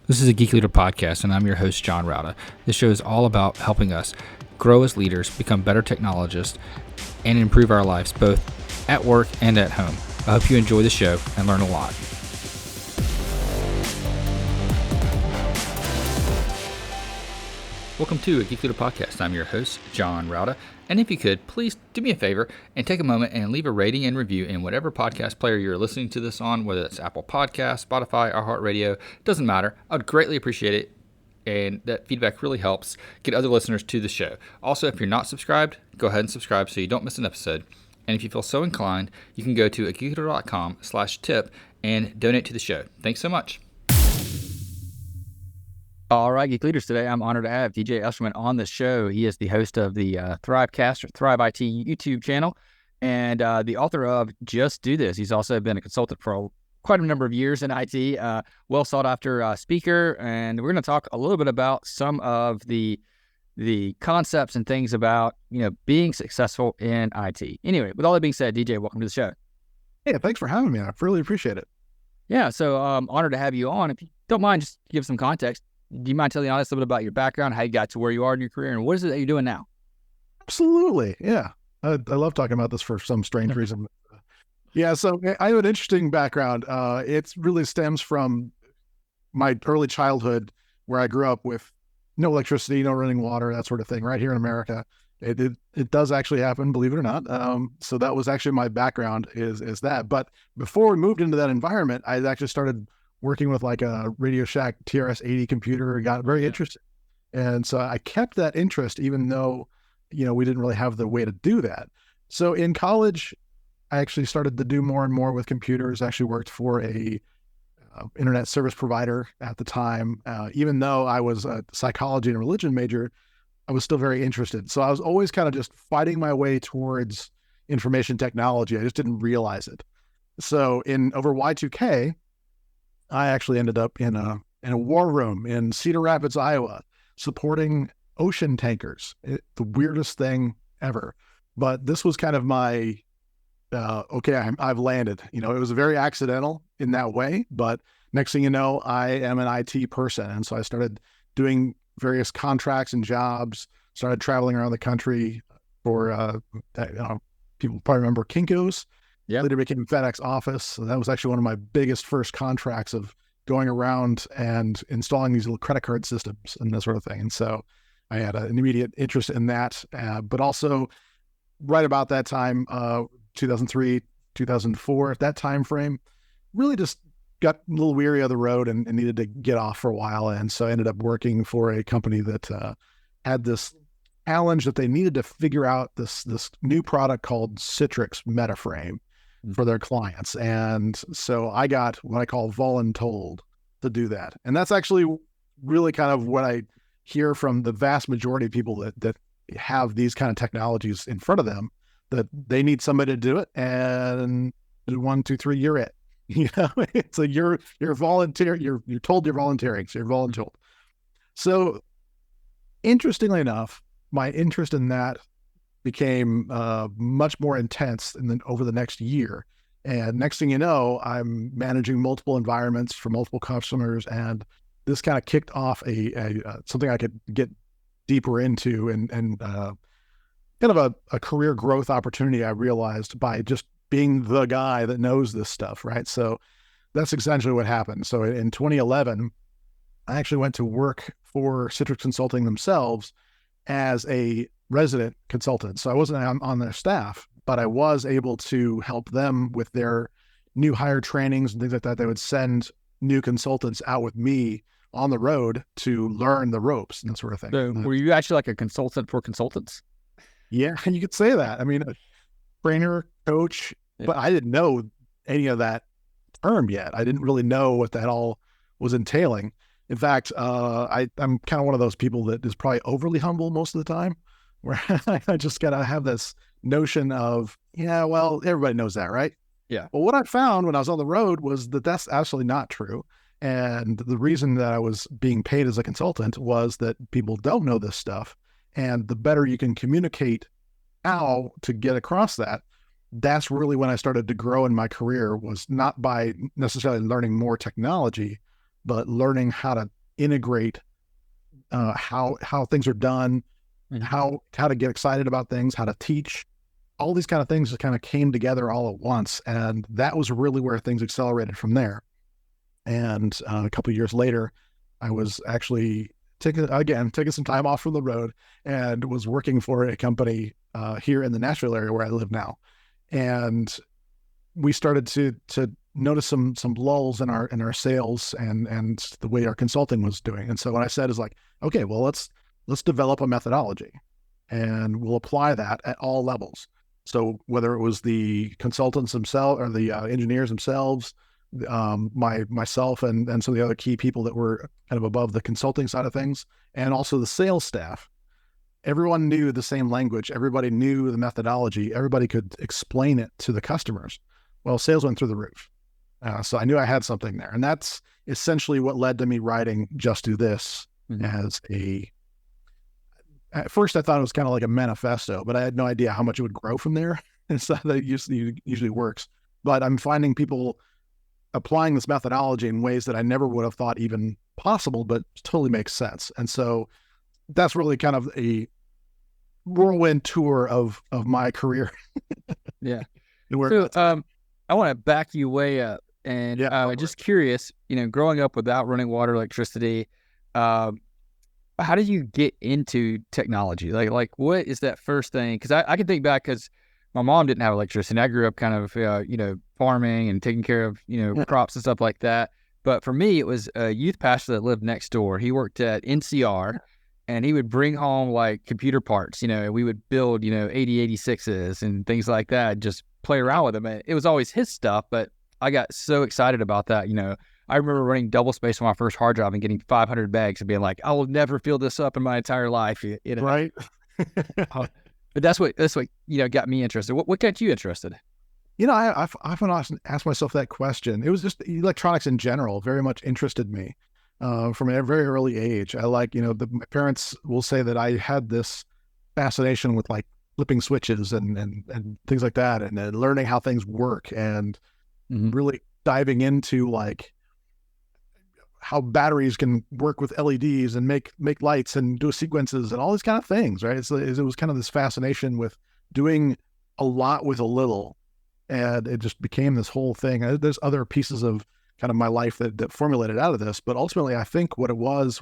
This is a Geek Leader podcast, and I'm your host, John Rauda. This show is all about helping us grow as leaders, become better technologists, and improve our lives both at work and at home. I hope you enjoy the show and learn a lot. Welcome to a Geek Leader podcast. I'm your host, John Rauda. And if you could, please do me a favor and take a moment and leave a rating and review in whatever podcast player you're listening to this on, whether it's Apple Podcasts, Spotify, iHeartRadio, doesn't matter. I would greatly appreciate it. And that feedback really helps get other listeners to the show. Also, if you're not subscribed, go ahead and subscribe so you don't miss an episode. And if you feel so inclined, you can go to geekleader.com/tip and donate to the show. Thanks so much. All right, Geek Leaders, today I'm honored to have DJ Eshelman on the show. He is the host of the THRIVEcast or Thrive IT YouTube channel and the author of Just Do This. He's also been a consultant for quite a number of years in IT, well sought after speaker, and we're going to talk a little bit about some of the concepts and things about, being successful in IT. Anyway, with all that being said, DJ, welcome to the show. Hey, thanks for having me. I really appreciate it. Yeah, so honored to have you on. If you don't mind, just give some context. Do you mind telling the audience a little bit about your background, how you got to where you are in your career, and what is it that you're doing now? Absolutely. Yeah. I love talking about this for some strange reason. Yeah. So I have an interesting background. It really stems from my early childhood where I grew up with no electricity, no running water, that sort of thing, right here in America. It does actually happen, believe it or not. So that was actually my background is that. But before we moved into that environment, I actually started working with like a Radio Shack TRS-80 computer, and got very interested. And so I kept that interest, even though, we didn't really have the way to do that. So in college, I actually started to do more and more with computers. I actually worked for a internet service provider at the time. Even though I was a psychology and religion major, I was still very interested. So I was always kind of just fighting my way towards information technology. I just didn't realize it. So over Y2K, I actually ended up in a war room in Cedar Rapids, Iowa, supporting ocean tankers. The weirdest thing ever. But this was kind of my, I've landed. It was very accidental in that way. But next thing you know, I am an IT person. And so I started doing various contracts and jobs, started traveling around the country for, people probably remember Kinko's. Yeah. Later became FedEx Office. So that was actually one of my biggest first contracts of going around and installing these little credit card systems and that sort of thing. And so I had an immediate interest in that. But also right about that time, 2003, 2004, that time frame, really just got a little weary of the road and needed to get off for a while. And so I ended up working for a company that had this challenge that they needed to figure out this new product called Citrix MetaFrame for their clients. And so I got what I call voluntold to do that. And that's actually really kind of what I hear from the vast majority of people that have these kind of technologies in front of them, that they need somebody to do it. And 1, 2, 3, you're it. So you're volunteer. You're told you're volunteering. So you're voluntold. So interestingly enough, my interest in that became much more intense over the next year. And next thing you know, I'm managing multiple environments for multiple customers. And this kind of kicked off something I could get deeper into and kind of a career growth opportunity I realized by just being the guy that knows this stuff, right? So that's essentially what happened. So in 2011, I actually went to work for Citrix Consulting themselves as a resident consultant. So I wasn't on their staff, but I was able to help them with their new hire trainings and things like that. They would send new consultants out with me on the road to learn the ropes and that sort of thing. So were you actually like a consultant for consultants? Yeah, you could say that. I mean, a trainer, coach, but I didn't know any of that term yet. I didn't really know what that all was entailing. In fact, I'm kind of one of those people that is probably overly humble most of the time, where I just got to have this notion of, everybody knows that, right? Yeah. Well, what I found when I was on the road was that that's absolutely not true. And the reason that I was being paid as a consultant was that people don't know this stuff. And the better you can communicate how to get across that, that's really when I started to grow in my career, was not by necessarily learning more technology, but learning how to integrate how things are done, how to get excited about things, how to teach. All these kind of things just kind of came together all at once, and that was really where things accelerated from there. And a couple of years later, I was actually taking some time off from the road and was working for a company here in the Nashville area where I live now. And we started to notice some lulls in our sales and the way our consulting was doing. And so what I said is like, okay, well, let's develop a methodology and we'll apply that at all levels. So whether it was the consultants themselves or the engineers themselves, myself and some of the other key people that were kind of above the consulting side of things, and also the sales staff, everyone knew the same language. Everybody knew the methodology. Everybody could explain it to the customers. Well, sales went through the roof. So I knew I had something there. And that's essentially what led to me writing Just Do This as at first I thought it was kind of like a manifesto, but I had no idea how much it would grow from there. And so that usually works. But I'm finding people applying this methodology in ways that I never would have thought even possible, but totally makes sense. And so that's really kind of a whirlwind tour of my career. Yeah. So I want to back you way up, and just curious, growing up without running water, electricity, how did you get into technology? Like what is that first thing? Because I can think back, because my mom didn't have electricity. I grew up kind of, farming and taking care of, crops and stuff like that. But for me, it was a youth pastor that lived next door. He worked at NCR, and he would bring home computer parts, and we would build, 8086s and things like that, just play around with them. And it was always his stuff, but I got so excited about that. I remember running double space on my first hard drive and getting 500 bags and being like, I will never fill this up in my entire life. Right. But that's what got me interested. What got you interested? I've often asked myself that question. It was just electronics in general very much interested me from a very early age. I my parents will say that I had this fascination with flipping switches and things like that, and learning how things work, and really diving into how batteries can work with LEDs and make lights and do sequences and all these kind of things, right? It was kind of this fascination with doing a lot with a little, and it just became this whole thing. There's other pieces of kind of my life that formulated out of this, but ultimately I think what it was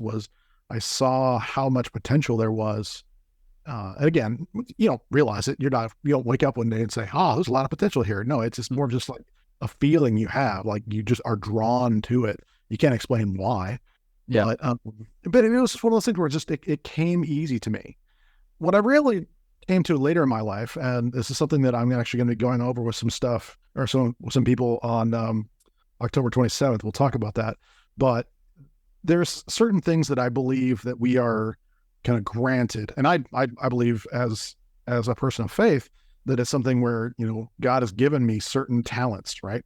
I saw how much potential there was. And again, you don't realize it. You don't wake up one day and say, oh, there's a lot of potential here. No, it's just more just a feeling you have, you just are drawn to it. You can't explain why. Yeah. But it was one of those things where it came easy to me. What I really came to later in my life, and this is something that I'm actually going to be going over with some stuff or some people on October 27th. We'll talk about that. But there's certain things that I believe that we are kind of granted. And I believe as a person of faith that it's something where, God has given me certain talents, right?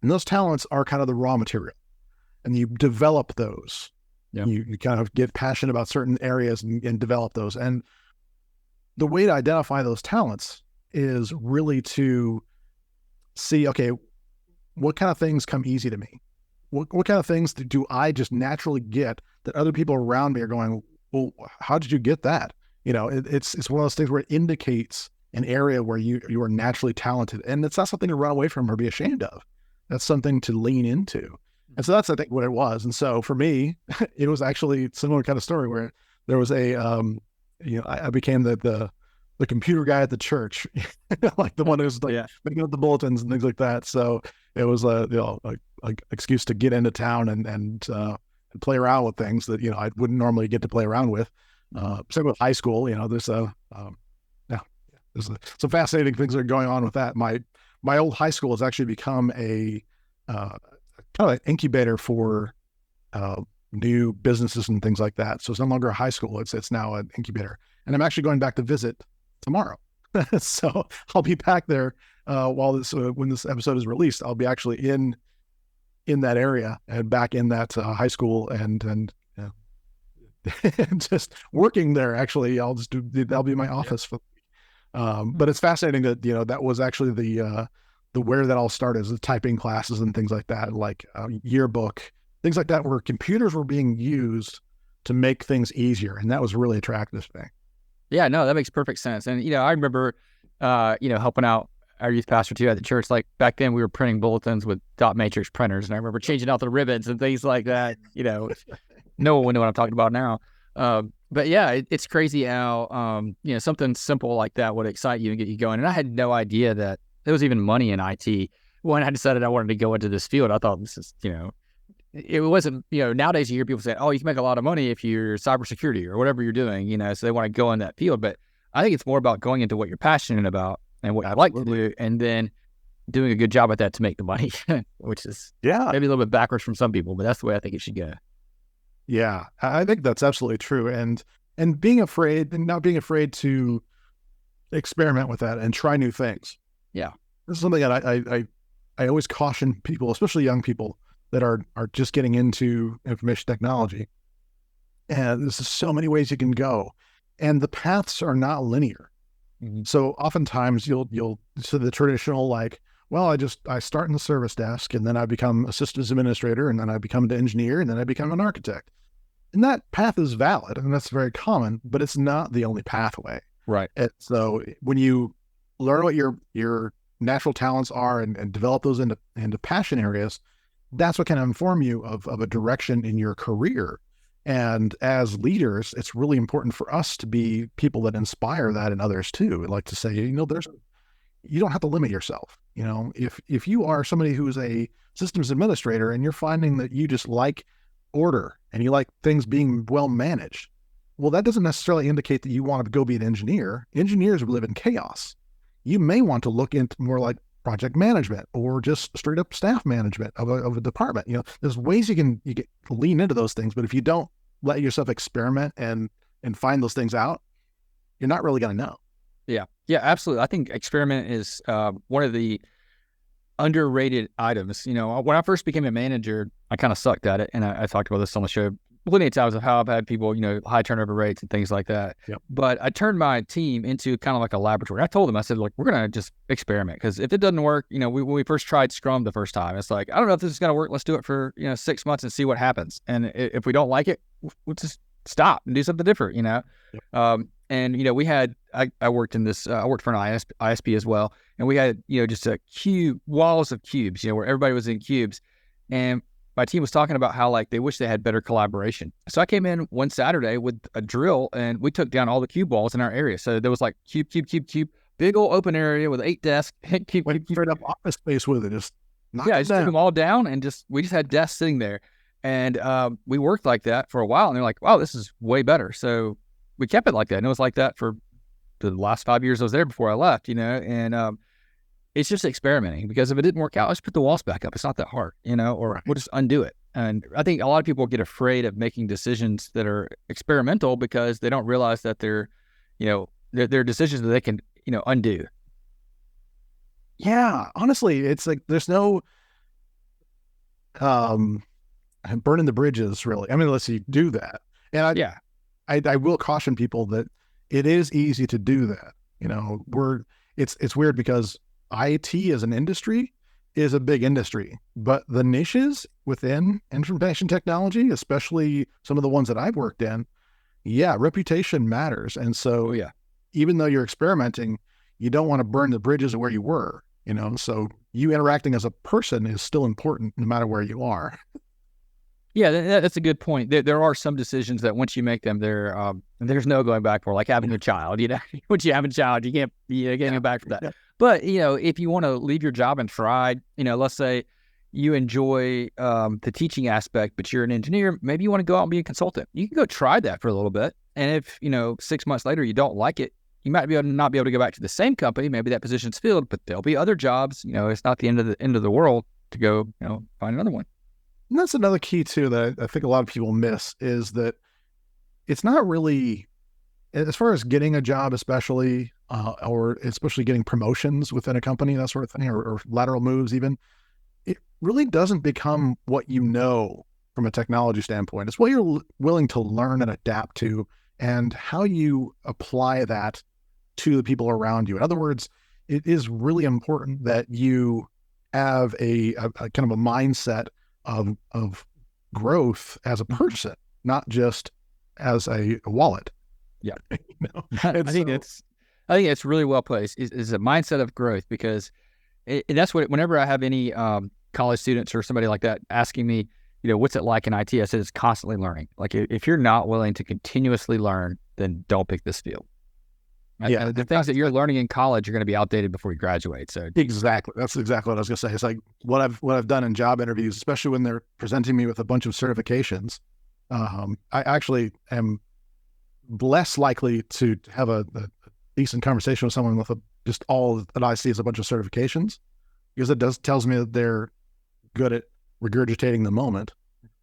And those talents are kind of the raw material. And you develop those. Yeah. You kind of get passionate about certain areas and develop those. And the way to identify those talents is really to see, okay, what kind of things come easy to me? What kind of things do I just naturally get that other people around me are going, well, how did you get that? It's one of those things where it indicates an area where you are naturally talented. And it's not something to run away from or be ashamed of. That's something to lean into. And so that's, I think, what it was. And so for me, it was actually a similar kind of story where there was I became the computer guy at the church, the one who's making up the bulletins and things like that. So it was a excuse to get into town and play around with things that, I wouldn't normally get to play around with. Same with high school, there's some fascinating things that are going on with that. My old high school has actually become a kind of an incubator for new businesses and things like that. So it's no longer a high school. It's now an incubator. And I'm actually going back to visit tomorrow. So I'll be back there when this episode is released. I'll be actually in that area and back in that high school and just working there. Actually, that'll be my office. But it's fascinating that, that was actually the where that all started, is the typing classes and things like that, yearbook things like that, where computers were being used to make things easier. And that was really attractive to me. Yeah, no, that makes perfect sense. And, I remember, helping out our youth pastor too at the church. Like back then we were printing bulletins with dot matrix printers, and I remember changing out the ribbons and things like that. No one would know what I'm talking about now. But yeah, it's crazy how, something simple like that would excite you and get you going. And I had no idea that there was even money in IT. When I decided I wanted to go into this field, I thought this is, it wasn't, nowadays you hear people say, oh, you can make a lot of money if you're cybersecurity or whatever you're doing, so they want to go in that field. But I think it's more about going into what you're passionate about and what I'd like to do, and then doing a good job at that to make the money, which is maybe a little bit backwards from some people, but that's the way I think it should go. Yeah, I think that's absolutely true. And not being afraid to experiment with that and try new things. Yeah. This is something that I always caution people, especially young people that are just getting into information technology. And there's so many ways you can go, and the paths are not linear. Mm-hmm. So oftentimes you'll so the traditional, like, well, I start in the service desk, and then I become a systems administrator, and then I become an engineer, and then I become an architect. And that path is valid, and that's very common, but it's not the only pathway. Right. And so when you learn what your natural talents are and develop those into passion areas, that's what can inform you of a direction in your career. And as leaders, it's really important for us to be people that inspire that in others too. I'd like to say, you don't have to limit yourself. If you are somebody who is a systems administrator and you're finding that you just like order and you like things being well managed, well, that doesn't necessarily indicate that you want to go be an engineer. Engineers live in chaos. You may want to look into more like project management or just straight up staff management of a department. There's ways you can lean into those things, but if you don't let yourself experiment and find those things out, you're not really going to know. Yeah, absolutely. I think experiment is one of the underrated items. When I first became a manager, I kind of sucked at it, and I talked about this on the show plenty of times of how I've had people, high turnover rates and things like that. Yep. But I turned my team into kind of like a laboratory. I told them, I said, look, we're going to just experiment, because if it doesn't work, when we first tried Scrum the first time, it's like, I don't know if this is going to work. Let's do it for, 6 months and see what happens. And if we don't like it, we'll just stop and do something different, Yep. And, we had, I worked in this, I worked for an ISP as well. And we had, just walls of cubes, where everybody was in cubes. And my team was talking about how they wish they had better collaboration. So I came in one Saturday with a drill, and we took down all the cube walls in our area. So there was cube, big old open area with 8 desks. Cube. Straight up office space with it. Just took them all down, and we just had desks sitting there. And we worked like that for a while, and they're like, wow, this is way better. So we kept it like that. And it was like that for the last 5 years I was there before I left, and it's just experimenting, because if it didn't work out, let's put the walls back up. It's not that hard, or we'll just undo it. And I think a lot of people get afraid of making decisions that are experimental because they don't realize that they're decisions that they can, undo. Yeah, honestly, it's like there's no burning the bridges, really. I mean, unless you do that. And I will caution people that it is easy to do that. It's weird because IT as an industry is a big industry, but the niches within information technology, especially some of the ones that I've worked in, reputation matters. And so even though you're experimenting, you don't want to burn the bridges of where you were, so you interacting as a person is still important no matter where you are. Yeah, that's a good point. There are some decisions that once you make them, there's no going back for, like having a child. Once you have a child, you can't go back from that. Yeah. But if you want to leave your job and try, let's say you enjoy the teaching aspect, but you're an engineer, maybe you want to go out and be a consultant. You can go try that for a little bit, and if 6 months later you don't like it, you might not be able to go back to the same company. Maybe that position's filled, but there'll be other jobs. It's not the end of the world to go find another one. And that's another key too that I think a lot of people miss, is that it's not really, as far as getting a job, especially, or especially getting promotions within a company, that sort of thing, or lateral moves even, it really doesn't become what you know from a technology standpoint. It's what you're willing to learn and adapt to, and how you apply that to the people around you. In other words, it is really important that you have a kind of a mindset of growth as a person, not just as a wallet. Yeah. I think it's really well placed. Is a mindset of growth, because and that's what, whenever I have any college students or somebody like that asking me, what's it like in IT? I said, it's constantly learning. Like, if you're not willing to continuously learn, then don't pick this field. Right? Yeah. The things that you're learning in college are going to be outdated before you graduate. So exactly. That's exactly what I was going to say. It's like what I've done in job interviews, especially when they're presenting me with a bunch of certifications. I actually am less likely to have a decent conversation with someone with just all that I see as a bunch of certifications, because it tells me that they're good at regurgitating the moment,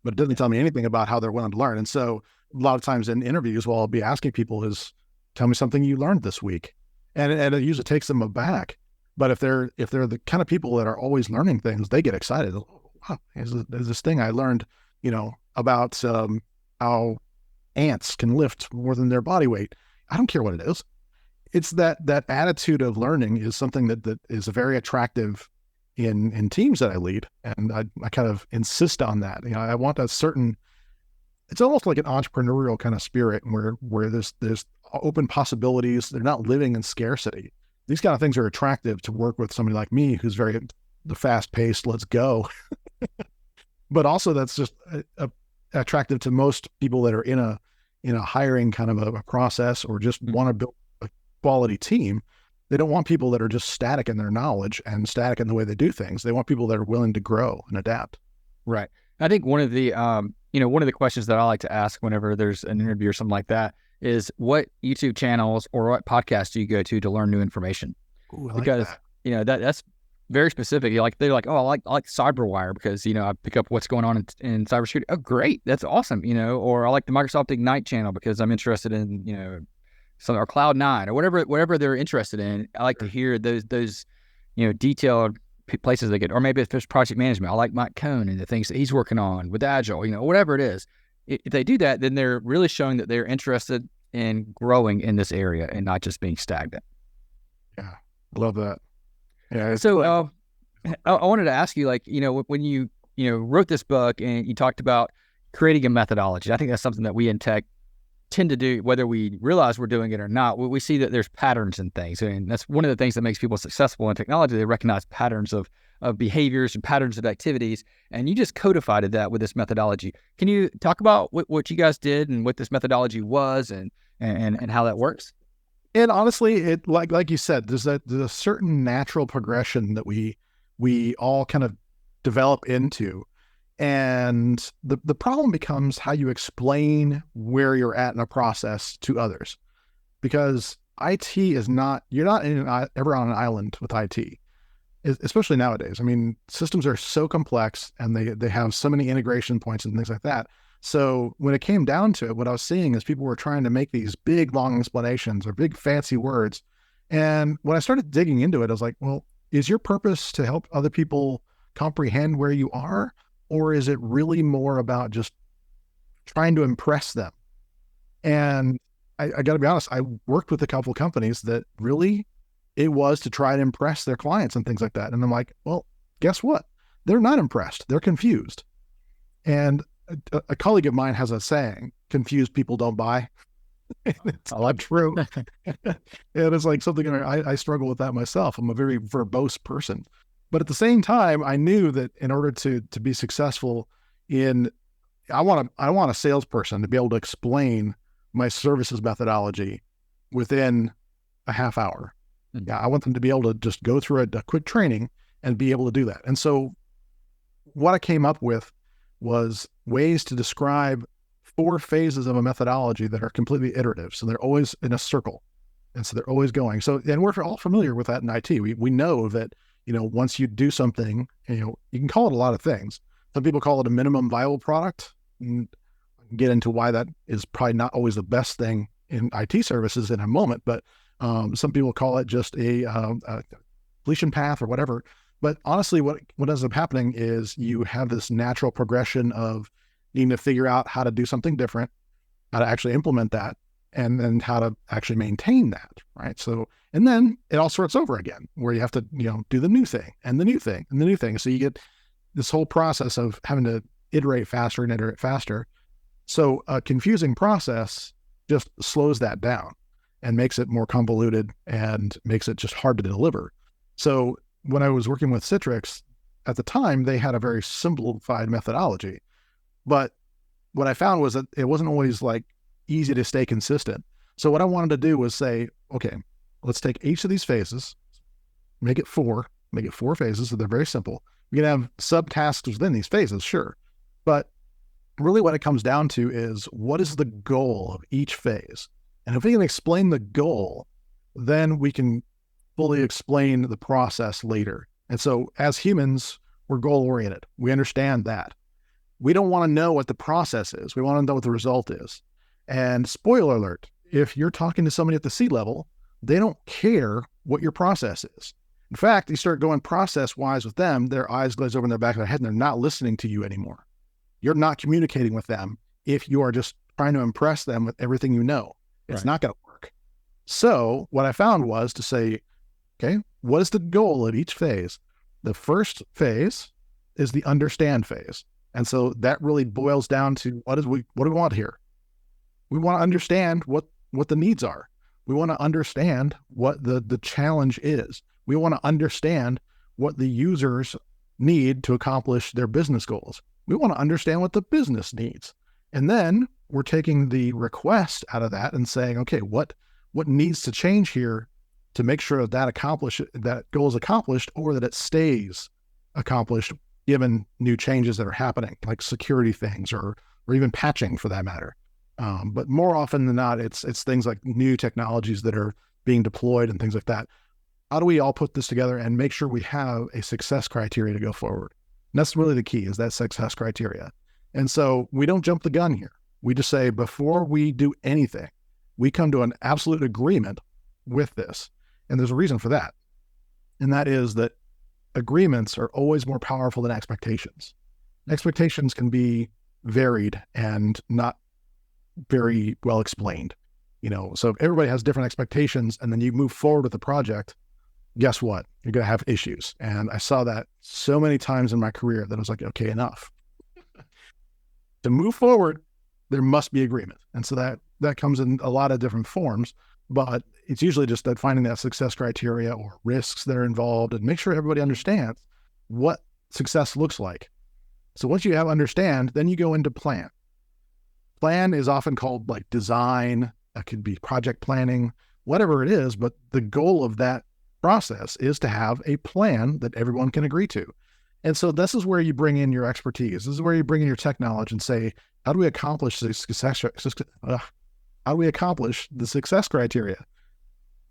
but it doesn't tell me anything about how they're willing to learn. And so a lot of times in interviews, what I'll be asking people is, tell me something you learned this week. And it usually takes them aback. But if they're the kind of people that are always learning things, they get excited. Oh, wow, there's this thing I learned, about how ants can lift more than their body weight. I don't care what it is. It's that attitude of learning is something that is very attractive in teams that I lead. And I kind of insist on that. I want a certain, it's almost like an entrepreneurial kind of spirit where there's open possibilities. They're not living in scarcity. These kind of things are attractive to work with somebody like me, who's very the fast paced, let's go. But also that's just attractive to most people that are in a hiring kind of a process, or just want to build a quality team. They don't want people that are just static in their knowledge and static in the way they do things. They want people that are willing to grow and adapt. Right. I think one of the one of the questions that I like to ask whenever there's an interview or something like that is, what YouTube channels or what podcasts do you go to learn new information? Ooh, because that's very specific. They're like, oh, I like CyberWire because I pick up what's going on in cybersecurity. Oh, great, that's awesome. Or I like the Microsoft Ignite channel because I'm interested in some, or Cloud9 or whatever they're interested in. I like to hear those detailed places they get. Or maybe if there's project management, I like Mike Cohn and the things that he's working on with Agile. Whatever it is. If they do that, then they're really showing that they're interested in growing in this area and not just being stagnant. Yeah, I love that. Yeah. So I wanted to ask you, when you wrote this book and you talked about creating a methodology, I think that's something that we in tech tend to do, whether we realize we're doing it or not. We see that there's patterns in things, and that's one of the things that makes people successful in technology. They recognize patterns of behaviors and patterns of activities, and you just codified that with this methodology. Can you talk about what you guys did and what this methodology was and how that works? And honestly, it like you said, there's a certain natural progression that we all kind of develop into. And the problem becomes how you explain where you're at in a process to others, because IT is you're not ever on an island with IT, especially nowadays. I mean, systems are so complex and they have so many integration points and things like that. So when it came down to it, what I was seeing is people were trying to make these big, long explanations or big, fancy words. And when I started digging into it, I was like, well, is your purpose to help other people comprehend where you are? Or is it really more about just trying to impress them? And I got to be honest, I worked with a couple of companies that really it was to try to impress their clients and things like that. And I'm like, well, guess what? They're not impressed. They're confused. And a colleague of mine has a saying, confused people don't buy. It's all true. And it's like something I struggle with that myself. I'm a very verbose person. But at the same time, I knew that in order to be successful I want a salesperson to be able to explain my services methodology within a half hour. Mm-hmm. Yeah, I want them to be able to just go through a quick training and be able to do that. And so what I came up with was ways to describe 4 phases of a methodology that are completely iterative. So they're always in a circle. And so they're always going. So, and we're all familiar with that in IT. We know that, once you do something, you can call it a lot of things. Some people call it a minimum viable product. And I can get into why that is probably not always the best thing in IT services in a moment, but some people call it just a completion path or whatever. But honestly, what ends up happening is you have this natural progression of needing to figure out how to do something different, how to actually implement that, and then how to actually maintain that, right? So, and then it all starts over again, where you have to, do the new thing and the new thing and the new thing. So you get this whole process of having to iterate faster and iterate faster. So a confusing process just slows that down and makes it more convoluted and makes it just hard to deliver. So when I was working with Citrix, at the time, they had a very simplified methodology. But what I found was that it wasn't always like easy to stay consistent. So what I wanted to do was say, okay, let's take each of these phases, make it four phases, so they're very simple. You can have subtasks within these phases, sure. But really what it comes down to is, what is the goal of each phase? And if we can explain the goal, then we can fully explain the process later. And so as humans, we're goal-oriented. We understand that. We don't want to know what the process is. We want to know what the result is. And spoiler alert, if you're talking to somebody at the C-level, they don't care what your process is. In fact, you start going process-wise with them, their eyes glaze over in the back of their head and they're not listening to you anymore. You're not communicating with them if you are just trying to impress them with everything you know. It's not going to work. So what I found was to say, okay, what is the goal of each phase? The first phase is the understand phase. And so that really boils down to what do we want here? We want to understand what the needs are. We want to understand what the challenge is. We want to understand what the users need to accomplish their business goals. We want to understand what the business needs. And then we're taking the request out of that and saying, okay, what needs to change here to make sure that goal is accomplished, or that it stays accomplished given new changes that are happening, like security things or even patching for that matter. But more often than not, it's things like new technologies that are being deployed and things like that. How do we all put this together and make sure we have a success criteria to go forward? And that's really the key, is that success criteria. And so we don't jump the gun here. We just say, before we do anything, we come to an absolute agreement with this. And there's a reason for that. And that is that agreements are always more powerful than expectations. Expectations can be varied and not very well explained. So if everybody has different expectations and then you move forward with the project, guess what? You're going to have issues. And I saw that so many times in my career that I was like, okay, enough. To move forward, there must be agreement. And so that comes in a lot of different forms, but it's usually just that finding that success criteria or risks that are involved and make sure everybody understands what success looks like. So once you have understand, then you go into plan. Plan is often called like design. That could be project planning, whatever it is, but the goal of that process is to have a plan that everyone can agree to. And so this is where you bring in your expertise. This is where you bring in your tech knowledge and say, how do we accomplish the success criteria?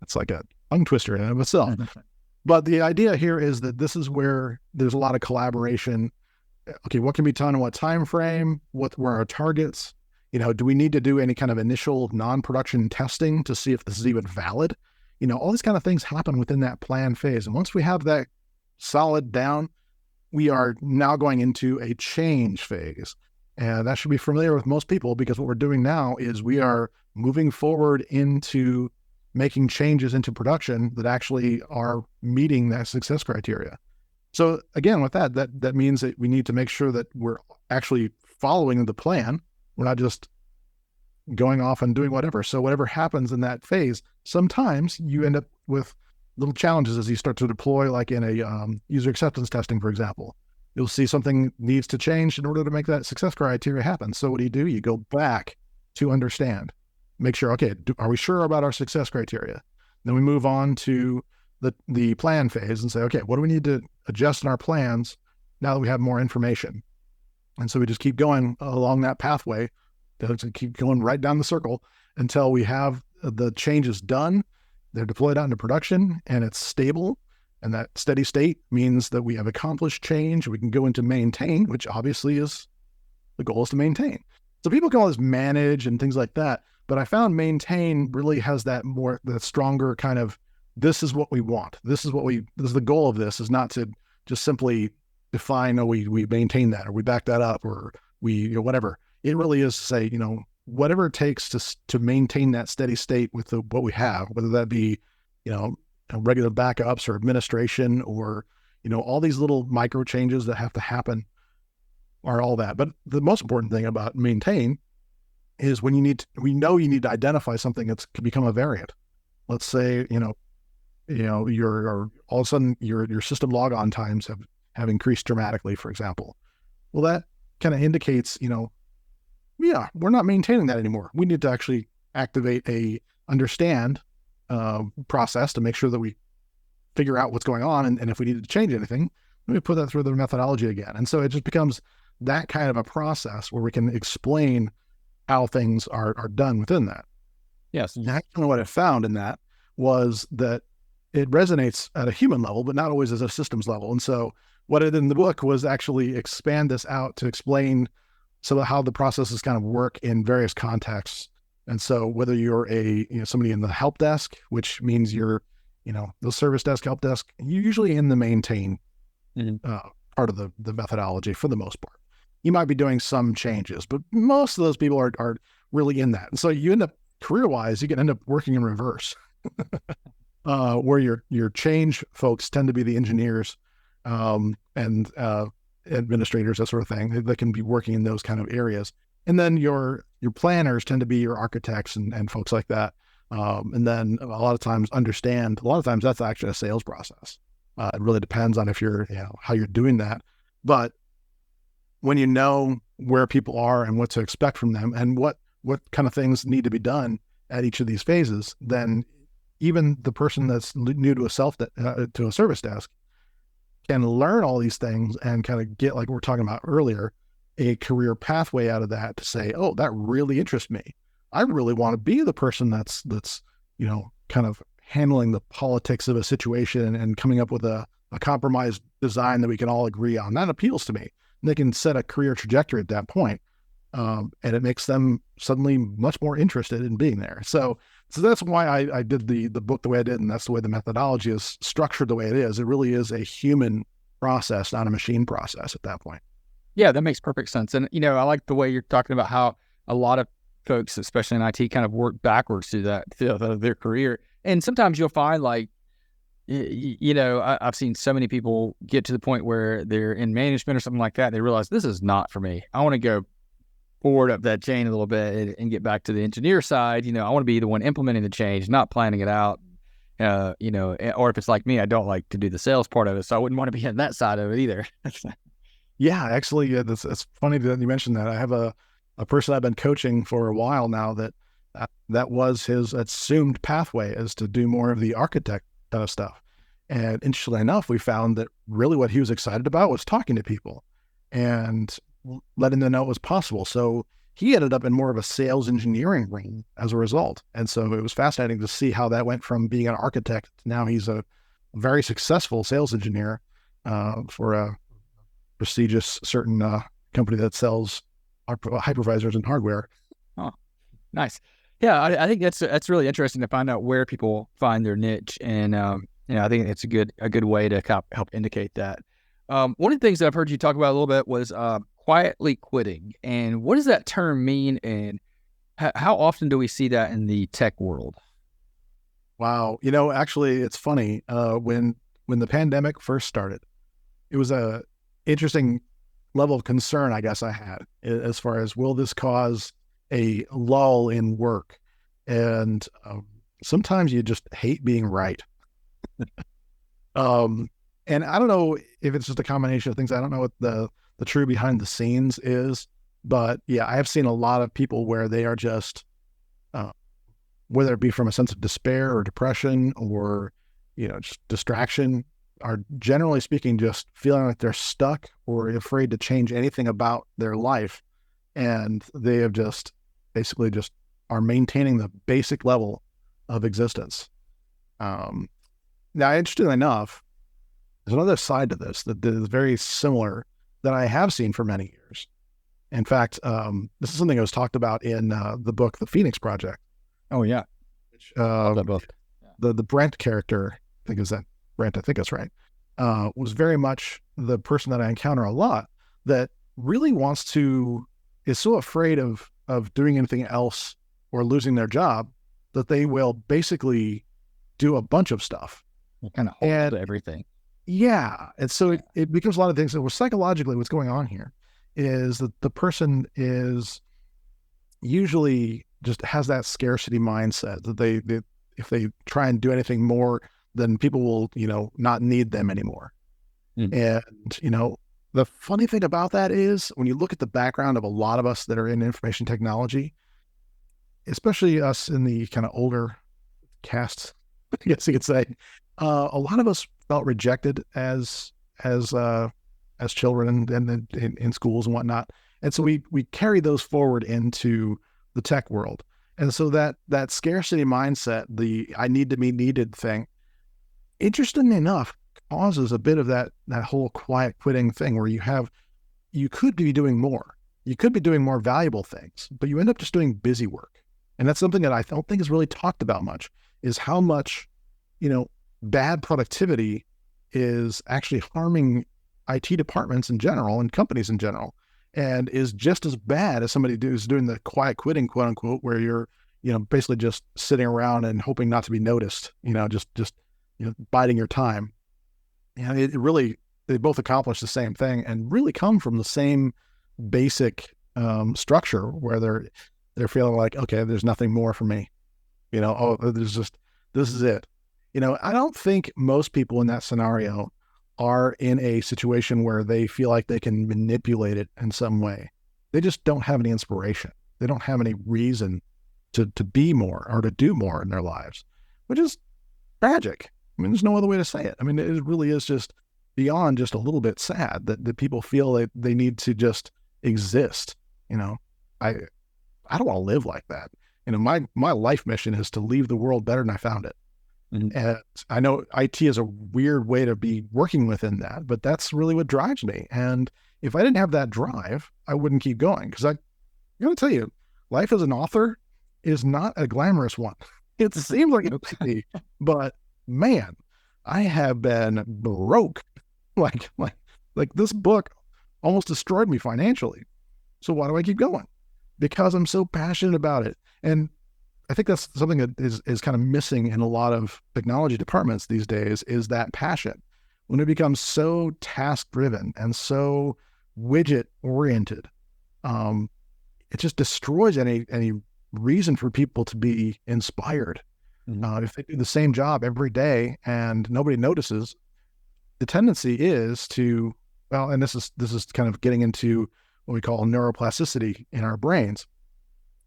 It's like a tongue twister in and of itself. But the idea here is that this is where there's a lot of collaboration. Okay, what can be done in what time frame? What were our targets? Do we need to do any kind of initial non-production testing to see if this is even valid? All these kind of things happen within that plan phase. And once we have that solid down, we are now going into a change phase. And that should be familiar with most people, because what we're doing now is we are moving forward into making changes into production that actually are meeting that success criteria. So again, with that means that we need to make sure that we're actually following the plan. We're not just going off and doing whatever. So whatever happens in that phase, sometimes you end up with little challenges as you start to deploy, like in a user acceptance testing, for example. You'll see something needs to change in order to make that success criteria happen. So what do? You go back to understand, make sure, okay, are we sure about our success criteria? Then we move on to the plan phase and say, okay, what do we need to adjust in our plans now that we have more information? And so we just keep going along that pathway, to keep going right down the circle until we have the changes done. They're deployed out into production and it's stable. And that steady state means that we have accomplished change. We can go into maintain, which obviously is the goal, is to maintain. So people call this manage and things like that. But I found maintain really has that stronger kind of, this is what we want. This is the goal of this, is not to just simply define, we maintain that, or we back that up, or we, whatever. It really is to say, whatever it takes to maintain that steady state with what we have, whether that be, regular backups or administration or, all these little micro changes that have to happen. are all that. But the most important thing about maintain is when we know you need to identify something that's can become a variant. Let's say, your all of a sudden your system logon times have increased dramatically, for example. Well, that kind of indicates, we're not maintaining that anymore. We need to actually activate a understand process to make sure that we figure out what's going on. And if we need to change anything, let me put that through the methodology again. And so it just becomes that kind of a process where we can explain how things are done within that. Yes. And actually what I found in that was that it resonates at a human level, but not always as a systems level. And so what I did in the book was actually expand this out to explain how the processes kind of work in various contexts. And so whether you're somebody in the help desk, which means you're, the service desk, help desk, you're usually in the maintain part of the methodology for the most part. You might be doing some changes, but most of those people are really in that. And so you end up career-wise, you can end up working in reverse, where your change folks tend to be the engineers and administrators, that sort of thing. They can be working in those kind of areas. And then your planners tend to be your architects and folks like that. And then a lot of times that's actually a sales process. It really depends on if you're, how you're doing that. But when you know where people are and what to expect from them and what kind of things need to be done at each of these phases, then even the person that's new to a service desk can learn all these things and kind of get, like we were talking about earlier, a career pathway out of that to say, oh, that really interests me. I really want to be the person that's kind of handling the politics of a situation and coming up with a compromise design that we can all agree on. That appeals to me. And they can set a career trajectory at that point. And it makes them suddenly much more interested in being there. So that's why I did the book the way I did, and that's the way the methodology is structured the way it is. It really is a human process, not a machine process at that point. Yeah, that makes perfect sense. And, I like the way you're talking about how a lot of folks, especially in IT, kind of work backwards through their career. And sometimes you'll find I've seen so many people get to the point where they're in management or something like that. They realize this is not for me. I want to go forward up that chain a little bit and get back to the engineer side. I want to be the one implementing the change, not planning it out. Or if it's like me, I don't like to do the sales part of it. So I wouldn't want to be on that side of it either. Yeah, actually, it's funny that you mentioned that. I have a person I've been coaching for a while now that was his assumed pathway, is to do more of the architect kind of stuff. And interestingly enough, we found that really what he was excited about was talking to people and letting them know it was possible. So he ended up in more of a sales engineering ring as a result. And so it was fascinating to see how that went from being an architect to now he's a very successful sales engineer for a prestigious certain company that sells hypervisors and hardware. Oh, nice. Yeah, I think that's really interesting to find out where people find their niche, and I think it's a good way to help indicate that. One of the things that I've heard you talk about a little bit was quietly quitting, and what does that term mean, and how often do we see that in the tech world? Wow, actually, it's funny. When the pandemic first started, it was a interesting level of concern, I guess, I had as far as, will this cause a lull in work? And sometimes you just hate being right. And I don't know if it's just a combination of things. I don't know what the true behind the scenes is, but yeah, I have seen a lot of people where they are just, whether it be from a sense of despair or depression or, just distraction, are generally speaking just feeling like they're stuck or afraid to change anything about their life. And they have just basically just are maintaining the basic level of existence. Now, interestingly enough, there's another side to this that is very similar that I have seen for many years. In fact, this is something that was talked about in the book, The Phoenix Project. Oh, yeah. Which, that book. The Brent character, I think that's right, was very much the person that I encounter a lot that really is so afraid of doing anything else or losing their job that they will basically do a bunch of stuff. Kind of hold everything. Yeah. And so it becomes a lot of things. So psychologically, what's going on here is that the person is usually just has that scarcity mindset that they if they try and do anything more, then people will, not need them anymore. And, the funny thing about that is when you look at the background of a lot of us that are in information technology, especially us in the kind of older casts, I guess you could say, a lot of us felt rejected as children and in schools and whatnot. And so we carry those forward into the tech world. And so that scarcity mindset, the I need to be needed thing, interestingly enough, causes a bit of that whole quiet quitting thing where you could be doing more. You could be doing more valuable things, but you end up just doing busy work. And that's something that I don't think is really talked about much, is how much, bad productivity is actually harming IT departments in general and companies in general, and is just as bad as somebody who's doing the quiet quitting, quote unquote, where you're, basically just sitting around and hoping not to be noticed, just biding your time. It really, they both accomplish the same thing and really come from the same basic structure where they're feeling like, okay, there's nothing more for me. This is it. I don't think most people in that scenario are in a situation where they feel like they can manipulate it in some way. They just don't have any inspiration. They don't have any reason to be more or to do more in their lives, which is tragic. I mean, there's no other way to say it. I mean, it really is just beyond just a little bit sad that people feel that they need to just exist. I don't want to live like that. My life mission is to leave the world better than I found it. Mm-hmm. And I know IT is a weird way to be working within that, but that's really what drives me. And if I didn't have that drive, I wouldn't keep going, because I'm going to tell you, life as an author is not a glamorous one. It seems like it could be, but man, I have been broke. Like this book almost destroyed me financially. So why do I keep going? Because I'm so passionate about it. And I think that's something that is kind of missing in a lot of technology departments these days, is that passion. When it becomes so task driven and so widget oriented, it just destroys any reason for people to be inspired. Mm-hmm. If they do the same job every day and nobody notices, the tendency is to, well, and this is kind of getting into what we call neuroplasticity in our brains.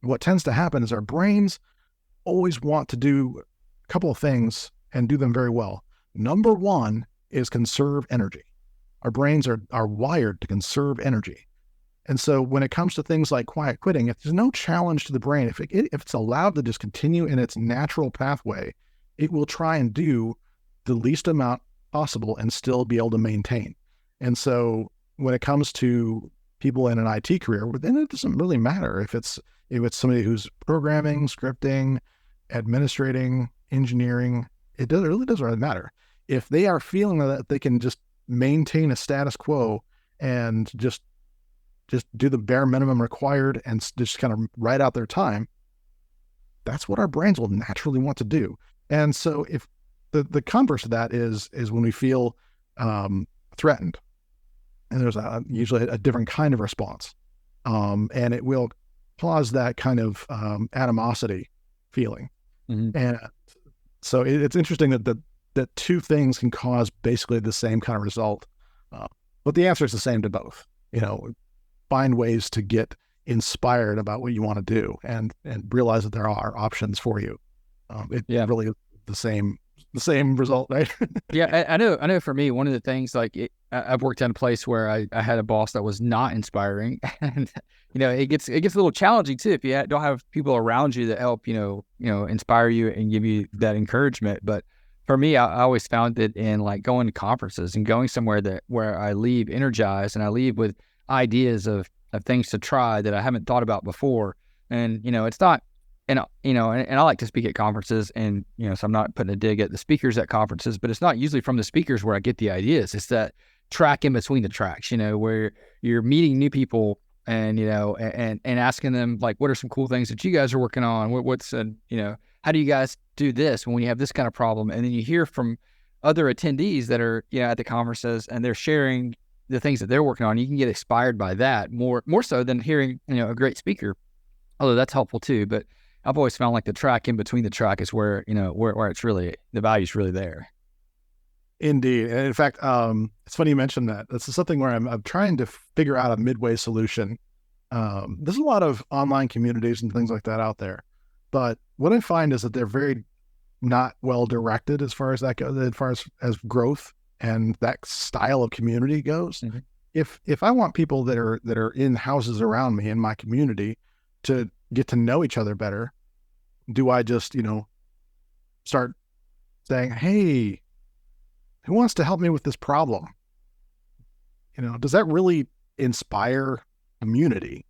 What tends to happen is our brains always want to do a couple of things and do them very well. Number one is conserve energy. Our brains are wired to conserve energy. And so when it comes to things like quiet quitting, if there's no challenge to the brain, if it's allowed to just continue in its natural pathway, it will try and do the least amount possible and still be able to maintain. And so when it comes to people in an IT career, then it doesn't really matter if it's somebody who's programming, scripting, administrating, engineering. It really doesn't really matter. If they are feeling that they can just maintain a status quo and just do the bare minimum required and just kind of write out their time, that's what our brains will naturally want to do. And so if the converse of that is when we feel threatened, and there's usually a different kind of response, and it will cause that kind of animosity feeling. Mm-hmm. And so it's interesting that two things can cause basically the same kind of result, but the answer is the same to both. Find ways to get inspired about what you want to do and realize that there are options for you. Really is the same result, right? Yeah, I know for me, one of the things, I've worked in a place where I had a boss that was not inspiring, and it gets a little challenging too if you don't have people around you that help inspire you and give you that encouragement. But for me, I always found it in going to conferences and going somewhere where I leave energized and I leave with ideas of things to try that I haven't thought about before. And it's not, and I like to speak at conferences, and so I'm not putting a dig at the speakers at conferences, but it's not usually from the speakers where I get the ideas. It's that track in between the tracks, where you're meeting new people and and asking them what are some cool things that you guys are working on, what's how do you guys do this when you have this kind of problem? And then you hear from other attendees that are at the conferences, and they're sharing the things that they're working on. You can get inspired by that more so than hearing, a great speaker, although that's helpful too. But I've always found like the track in between the track is where, where it's really, the value's really there. Indeed. And in fact, it's funny you mentioned that. This is something where I'm trying to figure out a midway solution. There's a lot of online communities and things like that out there, but what I find is that they're very not well directed as far as that goes, as far as growth and that style of community goes. Mm-hmm. If I want people that are in houses around me in my community to get to know each other better, do I just, start saying, hey, who wants to help me with this problem? Does that really inspire community?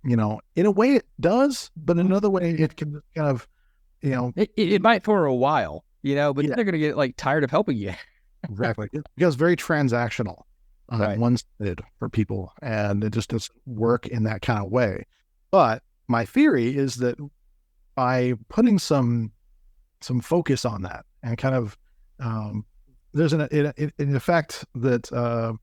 In a way it does, but in another way it can kind of, it might for a while, but they're going to get like tired of helping you. Exactly. It becomes very transactional, right. One-sided for people, and it just doesn't work in that kind of way. But my theory is that by putting some focus on that and kind of, there's an effect that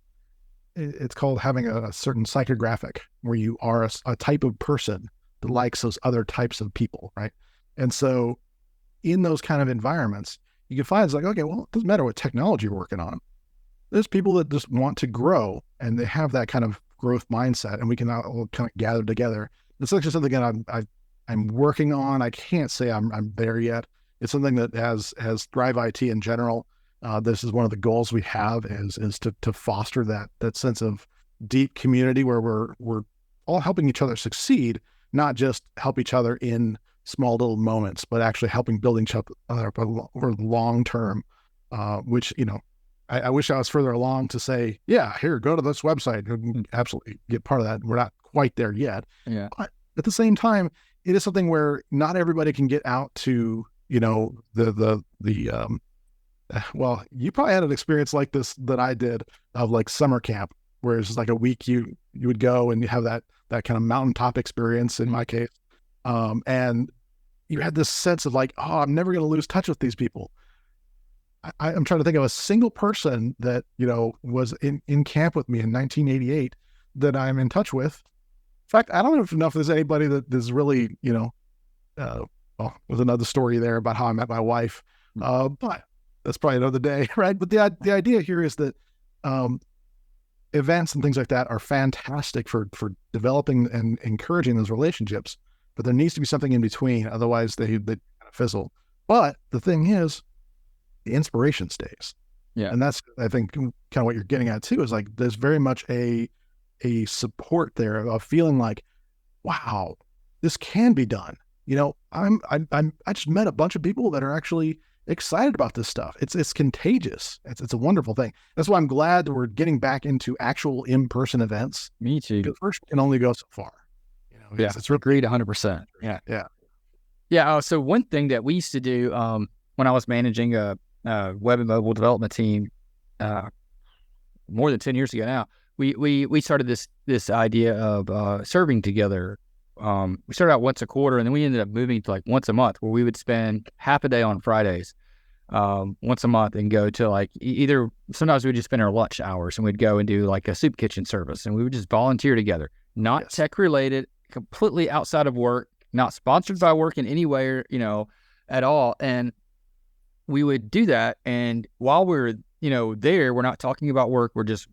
it's called having a certain psychographic, where you are a type of person that likes those other types of people, right? And so in those kind of environments, you can find it's like, okay, well, it doesn't matter what technology you're working on. There's people that just want to grow, and they have that kind of growth mindset, and we can all kind of gather together. It's actually something that I'm working on. I can't say I'm there yet. It's something that has Thrive IT in general. This is one of the goals we have is to foster that sense of deep community where we're all helping each other succeed, not just help each other in small little moments, but actually helping building each other over long term, which, I wish I was further along to say, yeah, here, go to this website and absolutely get part of that. We're not quite there yet. Yeah. But at the same time, it is something where not everybody can get out to, well, you probably had an experience like this that I did of like summer camp, where it's just like a week you would go and you have that kind of mountaintop experience in my case. And you had this sense of like, oh, I'm never going to lose touch with these people. I'm trying to think of a single person that, was in camp with me in 1988 that I'm in touch with. In fact, I don't know if there's anybody that is really, well, there's another story there about how I met my wife. But that's probably another day, right? But the idea here is that events and things like that are fantastic for developing and encouraging those relationships, but there needs to be something in between. Otherwise they kind of fizzle. But the thing is, the inspiration stays. Yeah. And that's, I think, kind of what you're getting at too, is like, there's very much a support there of feeling like, wow, this can be done. I just met a bunch of people that are actually excited about this stuff. It's contagious. It's a wonderful thing. That's why I'm glad that we're getting back into actual in-person events. Me too. Because first can only go so far. Yeah, it's agreed 100%. Yeah. So one thing that we used to do when I was managing a web and mobile development team more than 10 years ago now, we started this idea of serving together. We started out once a quarter, and then we ended up moving to like once a month, where we would spend half a day on Fridays once a month and go to like either, sometimes we would just spend our lunch hours and we'd go and do like a soup kitchen service, and we would just volunteer together, not tech related, completely outside of work, not sponsored by work in any way, at all. And we would do that. And while we're, there, we're not talking about work. We're just,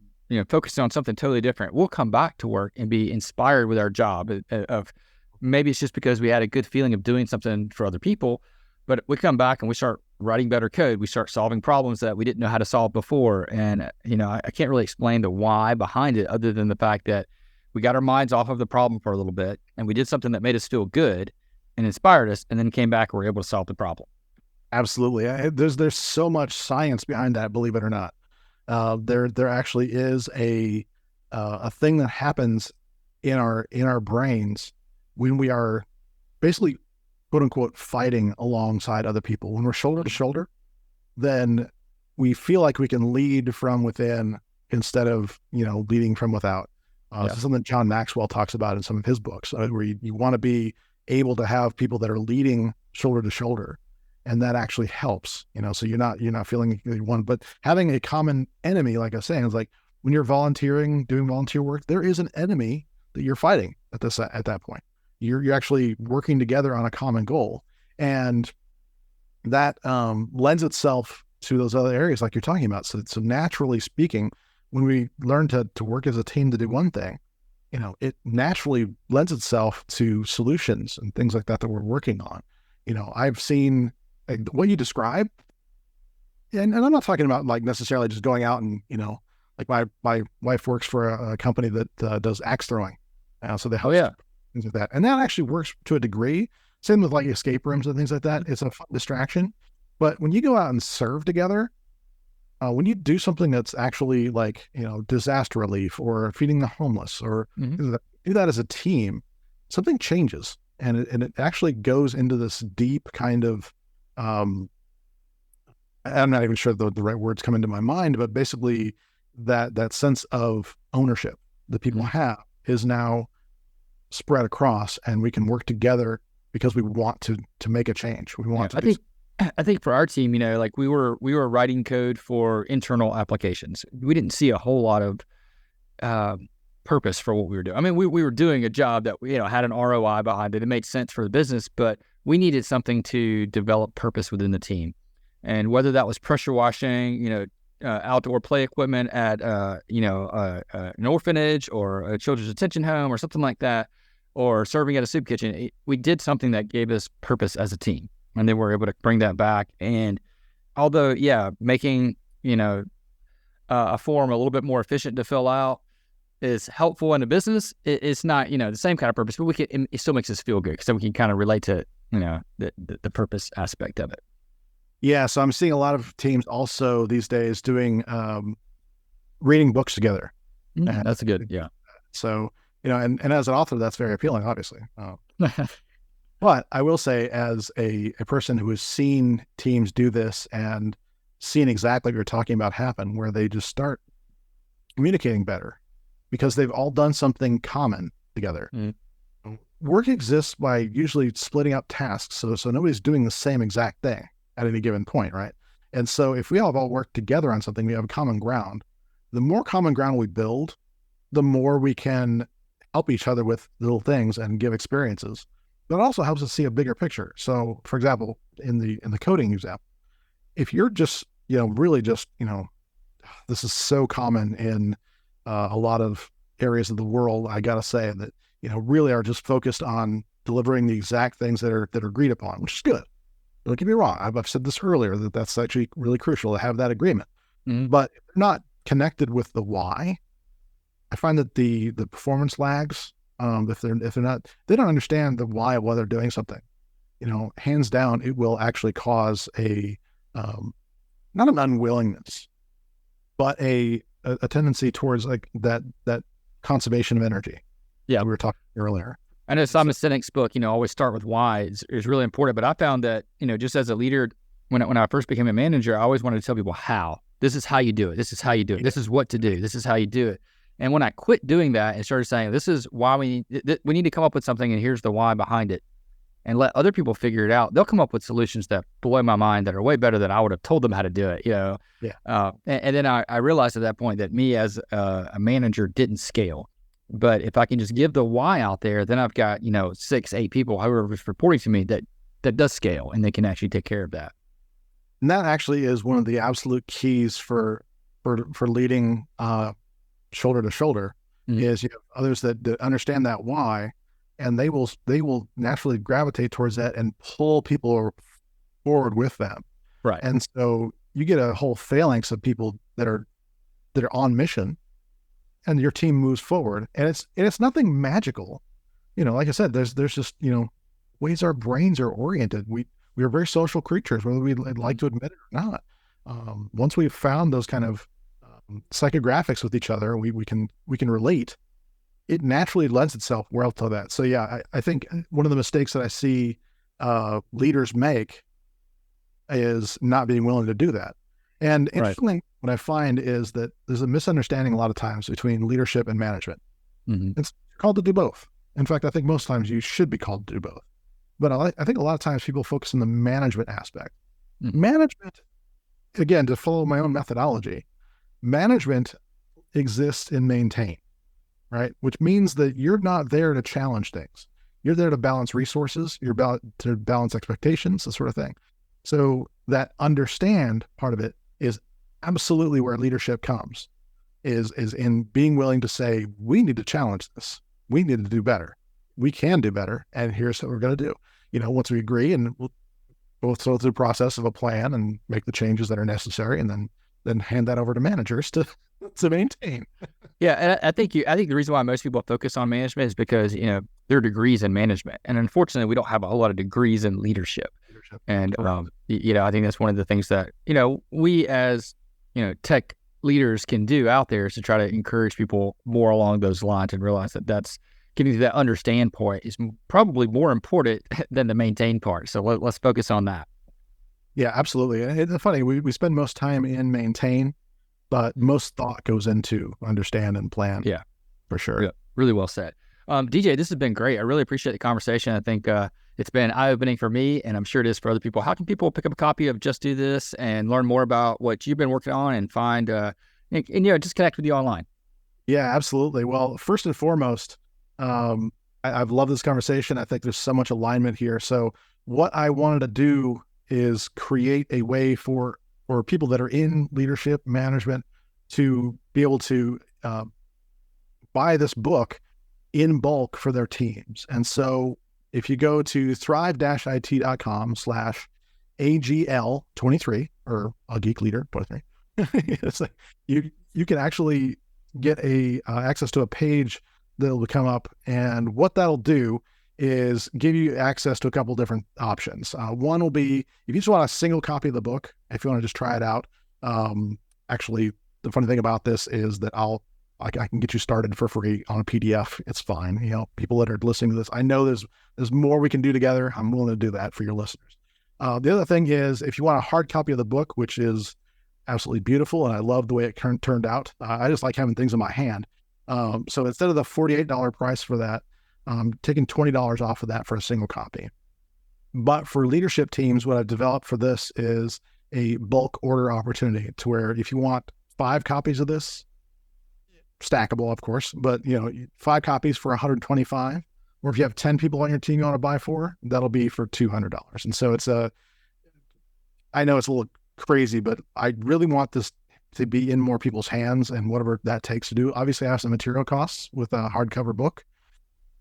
focusing on something totally different. We'll come back to work and be inspired with our job of maybe it's just because we had a good feeling of doing something for other people, but we come back and we start writing better code. We start solving problems that we didn't know how to solve before. And, I can't really explain the why behind it, other than the fact that we got our minds off of the problem for a little bit, and we did something that made us feel good and inspired us, and then came back and were able to solve the problem. Absolutely. There's so much science behind that, believe it or not. There actually is a thing that happens in our brains when we are basically, quote unquote, fighting alongside other people. When we're shoulder to shoulder, then we feel like we can lead from within instead of, leading from without. This is something John Maxwell talks about in some of his books, where you want to be able to have people that are leading shoulder to shoulder, and that actually helps. So you're not feeling one, but having a common enemy, like I was saying, is like, when you're volunteering, doing volunteer work, there is an enemy that you're fighting at that point. You're actually working together on a common goal. And that lends itself to those other areas like you're talking about. So naturally speaking, when we learn to work as a team to do one thing, it naturally lends itself to solutions and things like that we're working on. I've seen what you describe, and I'm not talking about like necessarily just going out and, like my wife works for a company that does axe throwing. So they help things like that. And that actually works to a degree. Same with like escape rooms and things like that. It's a fun distraction. But when you go out and serve together, when you do something that's actually like, disaster relief or feeding the homeless or do that as a team, something changes. And it actually goes into this deep kind of, I'm not even sure the right words come into my mind, but basically that sense of ownership that people have is now spread across, and we can work together because we want to make a change. We want to. I think for our team, like we were writing code for internal applications. We didn't see a whole lot of purpose for what we were doing. I mean, we were doing a job that had an ROI behind it. It made sense for the business, but we needed something to develop purpose within the team. And whether that was pressure washing, outdoor play equipment at an orphanage or a children's detention home or something like that, or serving at a soup kitchen, we did something that gave us purpose as a team. And then we're able to bring that back. And although, making, a form a little bit more efficient to fill out is helpful in a business, it's not, the same kind of purpose, but it still makes us feel good because then we can kind of relate to, the purpose aspect of it. Yeah. So I'm seeing a lot of teams also these days doing reading books together. That's a good, So, and as an author, that's very appealing, obviously. But I will say, as a person who has seen teams do this and seen exactly what you're talking about happen, where they just start communicating better because they've all done something common together. Work exists by usually splitting up tasks, so nobody's doing the same exact thing at any given point, right? And so if we all work together on something, we have common ground. The more common ground we build, the more we can help each other with little things and give experiences. But it also helps us see a bigger picture. So, for example, in the coding example, if you're just, really just, this is so common in a lot of areas of the world, I got to say that, really are just focused on delivering the exact things that are agreed upon, which is good. Don't get me wrong. I've said this earlier, that's actually really crucial to have that agreement. But if they're not connected with the why, I find that the performance lags. If they're not, they don't understand the why of why they're doing something. Hands down, it will actually cause a not an unwillingness, but a tendency towards like that conservation of energy. Yeah, we were talking earlier. I know Simon Sinek's book, always start with why is really important. But I found that just as a leader, when I first became a manager, I always wanted to tell people how. This is how you do it. This is how you do it. This is what to do. This is how you do it. And when I quit doing that and started saying, this is why we need to come up with something, and here's the why behind it, and let other people figure it out, they'll come up with solutions that blow my mind, that are way better than I would have told them how to do it, And then I realized at that point that me as a manager didn't scale. But if I can just give the why out there, then I've got, 6-8 people, whoever's reporting to me, that does scale, and they can actually take care of that. And that actually is one of the absolute keys for leading shoulder to shoulder, is you have others that understand that why, and they will naturally gravitate towards that and pull people forward with them. Right. And so you get a whole phalanx of people that are on mission, and your team moves forward. And it's nothing magical. Like I said, there's just, ways our brains are oriented. We are very social creatures, whether we like to admit it or not. Once we've found those kind of psychographics with each other, we can relate. It naturally lends itself well to that. So yeah, I think one of the mistakes that I see leaders make is not being willing to do that. And interestingly, what I find is that there's a misunderstanding a lot of times between leadership and management. It's called to do both. In fact, I think most times you should be called to do both. But I think a lot of times people focus on the management aspect. Management, again, to follow my own methodology, management exists in maintain, right? Which means that you're not there to challenge things. You're there to balance resources, to balance expectations, that sort of thing. So that understand part of it is absolutely where leadership comes, is in being willing to say, we need to challenge this. We need to do better. We can do better. And here's what we're going to do. Once we agree, and we'll both go through the process of a plan and make the changes that are necessary, and then hand that over to managers to maintain. Yeah, and I think the reason why most people focus on management is because there are degrees in management, and unfortunately, we don't have a whole lot of degrees in leadership. And I think that's one of the things that we as tech leaders can do out there, is to try to encourage people more along those lines and realize that that's getting to that understand point is probably more important than the maintain part. So let's focus on that. Yeah, absolutely. It's funny, we spend most time in maintain, but most thought goes into understand and plan. Yeah, for sure. Yeah, really well said. DJ, this has been great. I really appreciate the conversation. I think it's been eye-opening for me, and I'm sure it is for other people. How can people pick up a copy of Just Do This and learn more about what you've been working on and find, and just connect with you online? Yeah, absolutely. Well, first and foremost, I've loved this conversation. I think there's so much alignment here. So what I wanted to do is create a way for people that are in leadership management to be able to buy this book in bulk for their teams. And so if you go to thrive-it.com/AGL23, or a geek leader 23, it's like you can actually get access to a page that'll come up, and what that'll do is give you access to a couple different options. One will be, if you just want a single copy of the book, if you want to just try it out. Actually, the funny thing about this is that I can get you started for free on a PDF. It's fine. People that are listening to this, I know there's more we can do together. I'm willing to do that for your listeners. The other thing is, if you want a hard copy of the book, which is absolutely beautiful, and I love the way it turned out. I just like having things in my hand. So instead of the $48 price for that, I'm taking $20 off of that for a single copy. But for leadership teams, what I've developed for this is a bulk order opportunity, to where if you want 5 copies of this, stackable, of course, but 5 copies for $125, or if you have 10 people on your team you want to buy for, that'll be for $200. And so I know it's a little crazy, but I really want this to be in more people's hands, and whatever that takes to do. Obviously, I have some material costs with a hardcover book,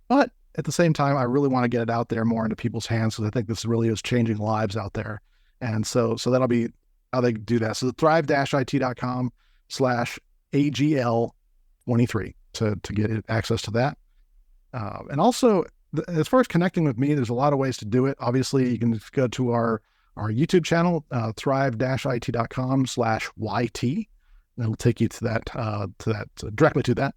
but at the same time, I really want to get it out there more into people's hands, because I think this really is changing lives out there. And so that'll be how they do that. So thrive-it.com/AGL23 to get access to that. And also, as far as connecting with me, there's a lot of ways to do it. Obviously, you can just go to our YouTube channel, thrive-it.com/YT. That'll take you to that, directly to that.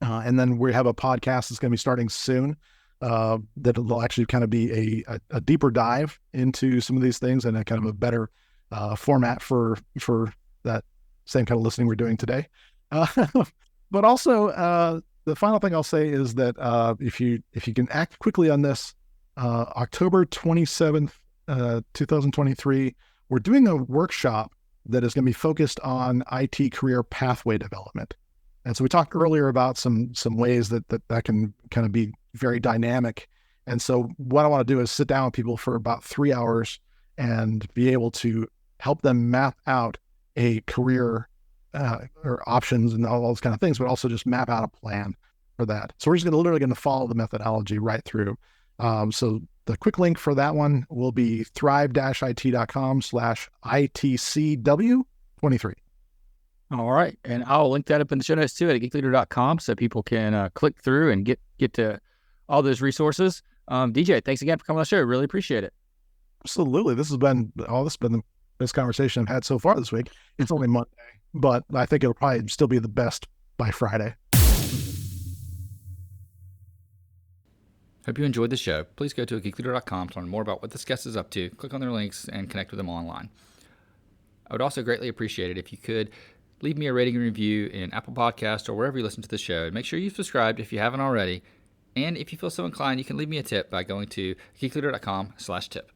And then we have a podcast that's going to be starting soon, that'll actually kind of be a deeper dive into some of these things, and a kind of a better format for that same kind of listening we're doing today. But also, the final thing I'll say is that if you can act quickly on this, October 27th, 2023, we're doing a workshop that is going to be focused on IT career pathway development. And so we talked earlier about some ways that can kind of be very dynamic. And so what I want to do is sit down with people for about 3 hours and be able to help them map out a career or options and all those kind of things, but also just map out a plan for that. So we're just literally going to follow the methodology right through. So the quick link for that one will be thrive-it.com/ITCW23. All right. And I'll link that up in the show notes too at geekleader.com, so people can click through and get to all those resources. DJ, thanks again for coming on the show. Really appreciate it. Absolutely. This has been the best conversation I've had so far this week. It's only Monday, but I think it'll probably still be the best by Friday. Hope you enjoyed the show. Please go to geekleader.com to learn more about what this guest is up to, click on their links, and connect with them online. I would also greatly appreciate it if you could leave me a rating and review in Apple Podcasts or wherever you listen to the show. And make sure you've subscribed if you haven't already. And if you feel so inclined, you can leave me a tip by going to geekleader.com/tip.